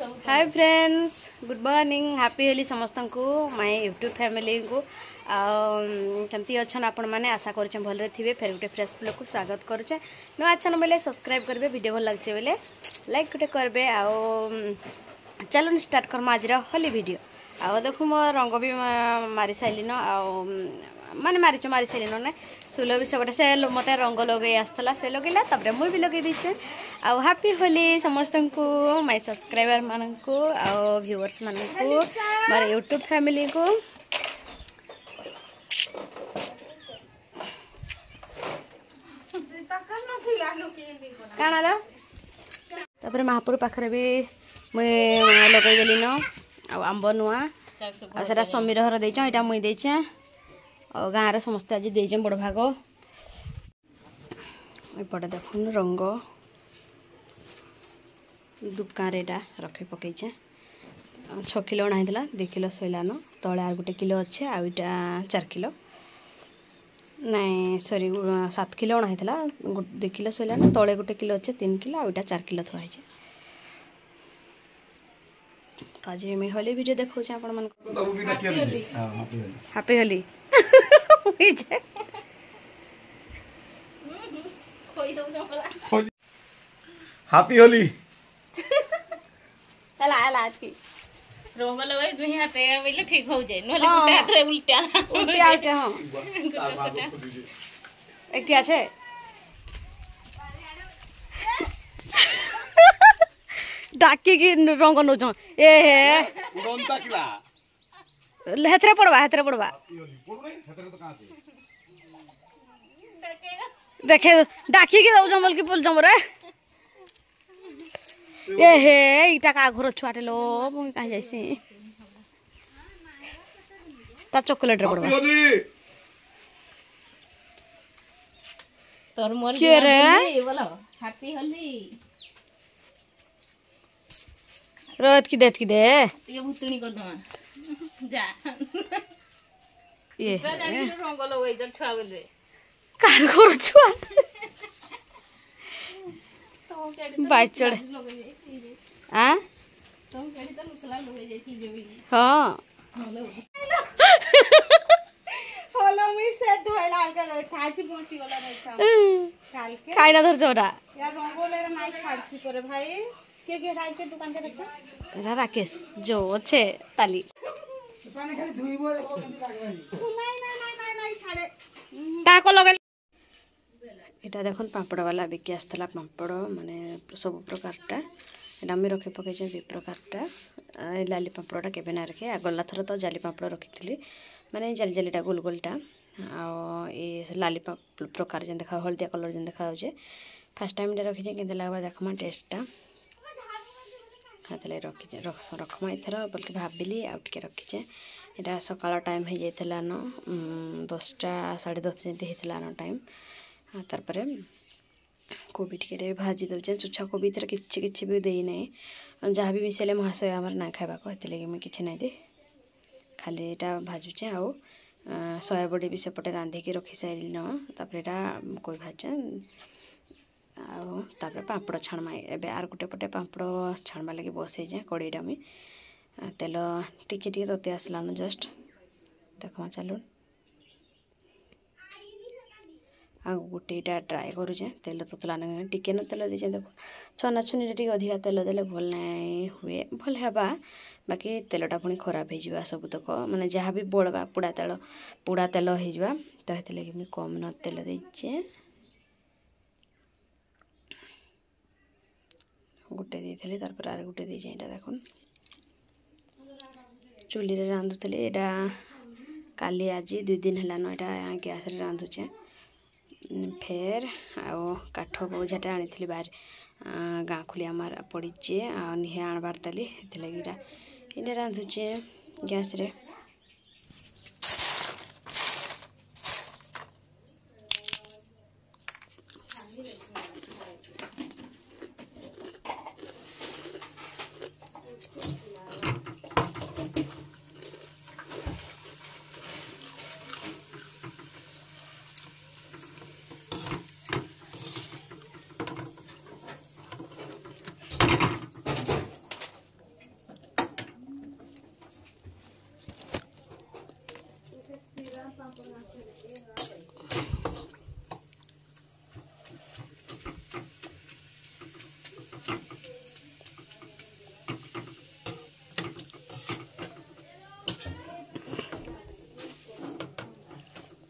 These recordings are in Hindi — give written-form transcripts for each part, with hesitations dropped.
Hi friends, good morning, happy Holi समस्त को माय यूट्यूब फैमिली को केमती अच्छन आपण मैंने आशा कर भल थे। फिर गोटे फ्रेश ब्लॉग को स्वागत करुचे। न अच्छन बोले सब्सक्राइब करेंगे, वीडियो भल लगे बोले लाइक गोटे करेंगे। चलो स्टार्ट करमा आज होली वीडियो। आओ देखो मो रंग भी मारी सारे माने मारी सारे ना सुल भी सेपटे से मत रंग लगे आसला से लगेला तब मुझे भी लगे दीचे। आउ हैप्पी होली समस्त को, माय सब्सक्राइबर मान को, आउ व्यूअर्स मान को, मार यूट्यूब फैमिली को। काण तापर महापुर पाखे भी मुई लगेदेली न आंब नुआ आटा समीर हर देच यहाँ मुई देचे और गाँव समस्ते आज देचे बड़ भाग। एपटे देखुन रंग दुकान रखे पकईचे 6 किलो अणाई 2 किलो सैलान तले आ गोटे किलो अच्छे आईटा 4 किलो नहीं सॉरी 7 किलो अणाई 2 किलो सैलान तले गोटे किलो अच्छे 3 किलो आईटा 4 किलो थुआई। तो आज मैं होली वीडियो देखो आपण मन हैप्पी होली हैप्पी होली हला हला की रंग लगे दुही हाथे बोले ठीक हो जाए नहले गुटे हाथे उल्टा उल्टा आके हां एकटी আছে डाकी की रंग नो जो ए हे उड़नता किला हेतरे पड़वा देखे डाकी के दउ जमल की पुल जमरे ए हे इटा का घर छुआटे लो मुई कहीं जाइसी ता चॉकलेट रे पड़वा तोर मोर के रे बोलो हैप्पी होली रोत की देत की दे ये भुतनी कर दो जा ये रंग लगे जब छुआ बोले कार घर छुआटे बाई चढ़े हाँ हाँ होलो मी से धोइला के रह थाची पहुंची वाला रहता काल के खाई ना धर जोड़ा यार रंगोले नाइ छाड़सी करे भाई के राई के दुकान के रखे राकेश जो अच्छे ताली दुकान खाली धुइबो देखो केंती लागबे नाइ छाड़े ताको लगे एटा देखन पापड़ वाला बिकी आसला पापड़ माने सब प्रकारटा एटा आम रखे पकई 2 प्रकारटा लाली पापड़टा केबे ना रखे गला थर तो जाली पापड़ रखी माने जाली जालीटा गोल गोलटा आ लाली प्रकार जेन देखा हलदिया कलर जेन देखा होचे फर्स्ट टाइम रखी के लगवा देखमा टेस्टटा हाथले रखी रखमा एथर बल्कि भाबिली आउ टिके रखीचे एटा सकाळ टाइम हो जाइतला न 10टा 10:30 जेंती हेतला न टाइम तारपरे कोबी टिके भाजी दउचे चुछा कोबी तर किछि भी देई नै जहाँ भी मिसेले महाशय हमर ना खाइबा को हेतले कि मैं किछि नै दे खाली एटा भाजुचे आउ सोया बड़ी भी सेपटे रांधे के रखी साइल न तापरे एटा कोई भाजे आउ तापरे पापड़ छाणमा एबे आर गुटे पटे पापड़ छाणमा लगी बसै जे कड़ीटा में तेल टिके टिके तते आसला न जस्ट देखमा चलो आ गोटेटा ट्राए करुचे तेल ततला न टिके न तेल दीचे देखो छना छुनी टिके अधिका तेल देले भल नै हुए भल हेबा बाकी तेलटा पुणी खराब हो सब तक माने जहाँ भी बड़वा पुड़ा तेल हो तो हेते लगे मैं कम न तेल देचे गोटे देथले तारपर आर गोटे देचे एटा देखुन चुली रे रांधुतले एटा काली आज 2 दिन हला न एटा गैस रे रांधुचे फेर आओ काठ बोझाटा आनी बाहर गाँ खुली आमार पड़ीचे आ निहे आणबार ताली लगे ये रांधुचे गैस रे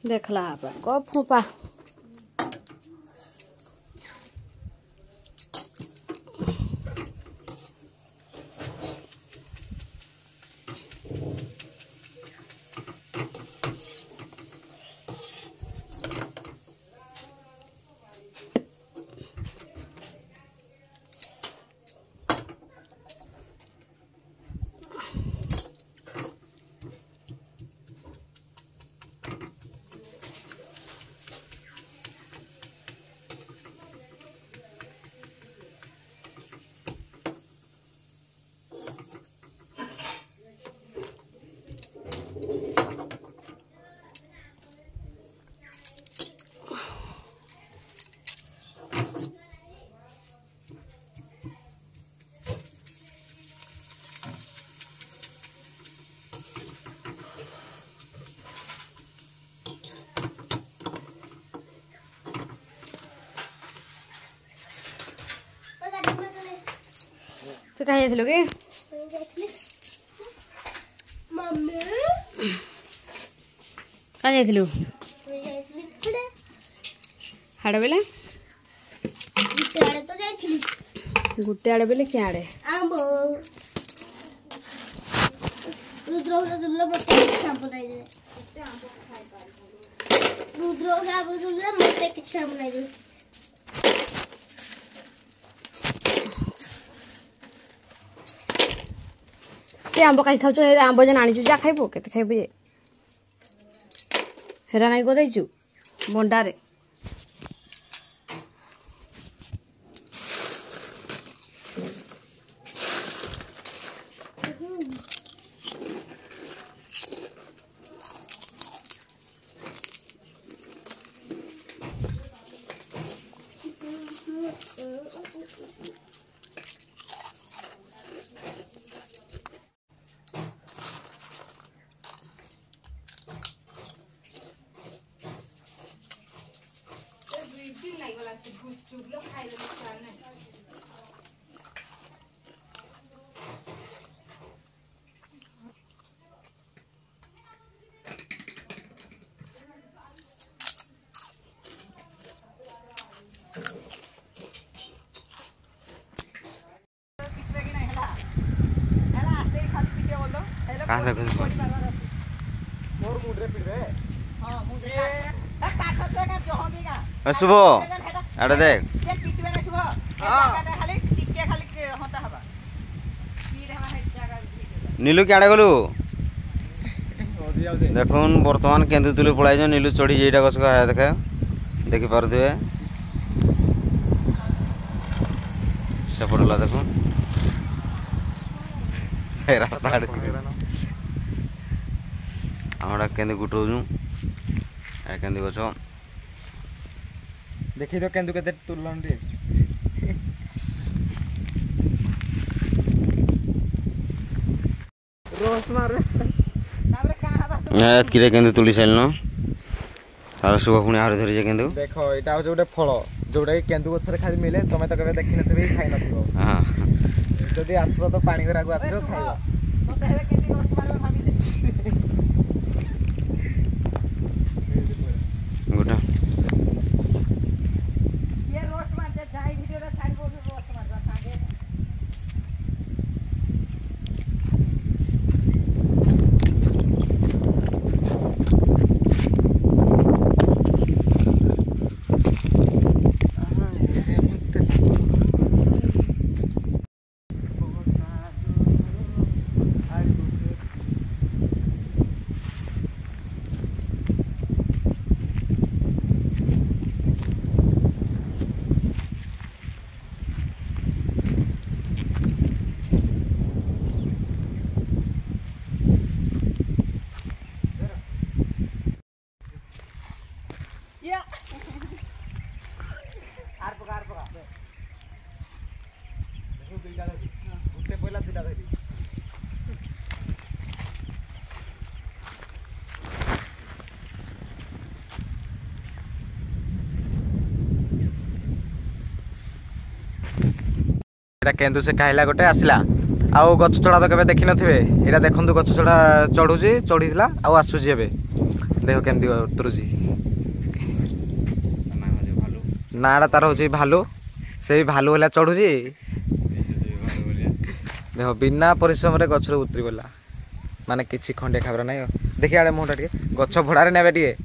देखला को फूपा तू कहीं जाइलु कि मम्मी कहीं जाइलु हाड़े बेले गुटे तो जाइथिली गुटे आड़े बेले क्या आड़े आंबो रुद्र मते शैम्पू नहीं दे रुद्र मते किछ शैम्पू नहीं दे ते आंब कहीं खाऊ आंब जेन आनी जा खाइबो केते खाइबो जे हेरा नहीं को दैचु भंडारे कहाँ से कुछ मोर मुंडरे पिड़बे हां मुंडरे ए काठ का जहगी का शुभ आड़े देख ये पिटबे ना शुभ हां खाली टिके खाली होता हवा पीर हवा है जगह नीलू क्या गलु देखुन बर्तमान केंदु तुले पळाइ नीलू चढ़ी जेटा गछ का देखे देखि पारथुए सपड़ला देखुन से रास्ता आड़े हमरा केंदु गुटोजु आ केंदु गछ देखि तो केंदु केते तुलन रे रोस मार ताबरे का हवा ए किरे केंदु तुली साइलनो तार शुभ पुणी आरे धरि जे केंदु देखो एटा हो जोटे फल जोटा कि केंदु गछरे खाली मिले तमे तो कबे देखि नथिबे खाइ नथिबो हां जदी आसबो तो पानी गरागु आसबो खाइबो तो हेले केती रोस्ट मारबे भाभी दे गुटा ये रोस्ट मार दे जाई वीडियो रे छाड़बो रोस्ट मारबा सागे केंदु से कहला गोटे आसला आउ गछ चढ़ा तो केबे देखि नथिबे एटा देखंतु गछ चढ़ा चढ़ुजी चढ़ीला आउ आसुजी एबे देख केमती उतरुची नाड़ा तार हूँ भालू से भालू वाला चढ़ुची देख बिना परिश्रम गछ उतरी गला माने किसी खंडे खाबर ना देखिए आड़े मुहटा टे गछ भड़ारे नेबे टे